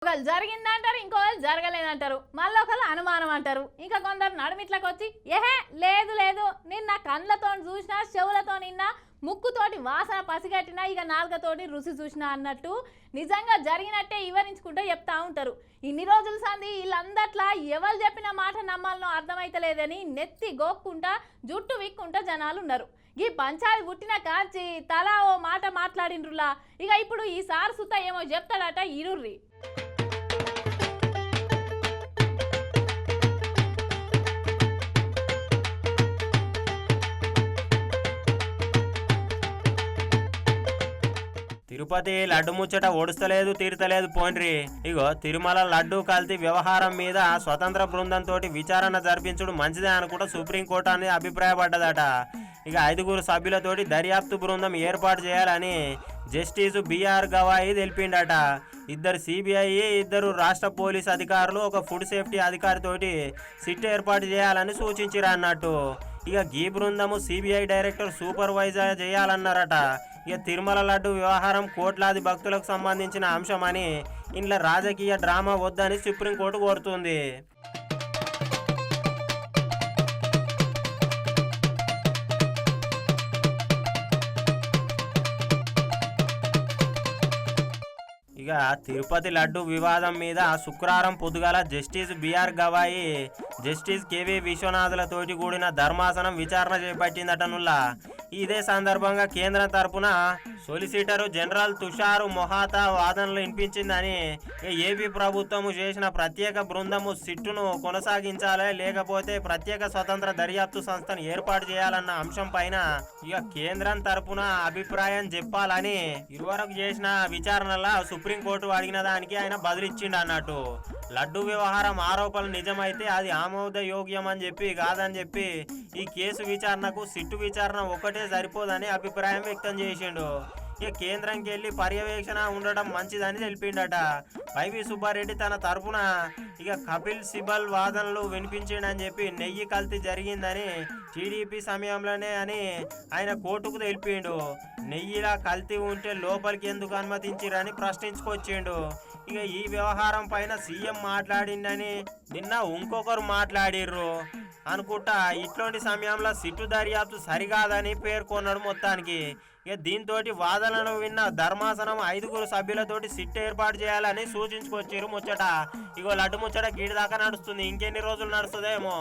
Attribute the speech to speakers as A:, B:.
A: ఒకళ్ళు జరిగిందంటారు, ఇంకొకళ్ళు జరగలేదంటారు, మళ్ళీ ఒకళ్ళు అనుమానం అంటారు, ఇంకా కొందరు నడుమిట్లకు వచ్చి ఏహే లేదు లేదు నిన్న కండ్లతో చూసినా, చెవులతో నిన్న, ముక్కుతోటి వాసన పసిగట్టినా, ఇక నాలుకతోటి రుచి చూసినా అన్నట్టు నిజంగా జరిగినట్టే వివరించుకుంటూ చెప్తా ఉంటారు. ఇన్ని రోజుల సంది వీళ్ళందట్లా ఎవరు చెప్పిన మాట నమ్మాలనో అర్థమైతలేదని నెత్తి గోక్కుంటా జుట్టు విక్కుంటా జనాలు ఉన్నారు. ఈ పంచాయతీ పుట్టిన కాంచి తలా ఓ మాట మాట్లాడిండ్రులా. ఇక ఇప్పుడు ఈ సార్ సుత ఏమో చెప్తాడట, ఇరుర్రి.
B: తిరుపతి లడ్డు ముచ్చట ఓడుస్తలేదు తీరుతలేదు పోండ్రి. ఇగో తిరుమల లడ్డు కల్తీ వ్యవహారం మీద స్వతంత్ర బృందంతో విచారణ జరిపించుడు మంచిదే అనుకుంటా సుప్రీంకోర్టు అనేది అభిప్రాయపడ్డదట. ఇక 5 సభ్యులతోటి దర్యాప్తు బృందం ఏర్పాటు చేయాలని జస్టిస్ బిఆర్ గవాయి తెలిపిండట. 2 సిబిఐ, 2 రాష్ట్ర పోలీస్ అధికారులు, ఒక ఫుడ్ సేఫ్టీ అధికారితోటి సిట్ ఏర్పాటు చేయాలని సూచించిరా అన్నట్టు. ఇక ఈ బృందము సిబిఐ డైరెక్టర్ సూపర్వైజర్ చేయాలన్నారట. ఇక తిరుమల లడ్డు వ్యవహారం కోట్లాది భక్తులకు సంబంధించిన అంశమని ఇంట్లో రాజకీయ డ్రామా వద్దని సుప్రీంకోర్టు కోరుతుంది. ఇక తిరుపతి లడ్డు వివాదం మీద శుక్రవారం పొద్దుగాల justice BR Gavai, justice KV విశ్వనాథులతోటి కూడిన ధర్మాసనం విచారణ చేపట్టిందటనుల్లా. ఇదే సందర్భంగా కేంద్రం తరపున సొలిసిటర్ జనరల్ తుషార్ మొహాతా వాదనలు వినిపించిందని, ఏపీ ప్రభుత్వము చేసిన ప్రత్యేక బృందము సిట్టును కొనసాగించాలి, లేకపోతే ప్రత్యేక స్వతంత్ర దర్యాప్తు సంస్థను ఏర్పాటు చేయాలన్న అంశం పైన ఇక కేంద్రం తరపున అభిప్రాయం చెప్పాలని ఇరువరకు చేసిన విచారణలో సుప్రీంకోర్టు అడిగిన దానికి ఆయన బదులిచ్చిండు అన్నట్టు. లడ్డు వ్యవహారం ఆరోపణలు నిజమైతే అది ఆమోదయోగ్యం అని చెప్పి కాదని చెప్పి ఈ కేసు విచారణకు సిట్టు విచారణ ఒకటే సరిపోదని అభిప్రాయం వ్యక్తం చేసిండు. ఇక కేంద్రంకి వెళ్ళి పర్యవేక్షణ ఉండడం మంచిదని తెలిపిండట. వైవి సుబ్బారెడ్డి తన తరపున ఇక కపిల్ సిబల్ వాదనలు వినిపించిండని చెప్పి నెయ్యి కల్తీ జరిగిందని టీడీపీ సమయంలోనే అని ఆయన కోర్టుకు తెలిపిండు. నెయ్యిలా కల్తీ ఉంటే లోపలికి ఎందుకు అనుమతించిరని ప్రశ్నించుకొచ్చిండు. ఇక ఈ వ్యవహారం పైన సీఎం మాట్లాడిండని నిన్న ఇంకొకరు మాట్లాడిర్రు అనుకుంటా. ఇట్లాంటి సమయంలో సిట్టు దర్యాప్తు సరికాదని పేర్కొన్నాడు మొత్తానికి. ఇక దీంతో వాదనలు విన్న ధర్మాసనం 5 సభ్యులతోటి సిట్ ఏర్పాటు చేయాలని సూచించుకొచ్చారు ముచ్చట. ఇగో లడ్డు ముచ్చట గీడి దాకా నడుస్తుంది, ఇంకెన్ని రోజులు నడుస్తుందేమో.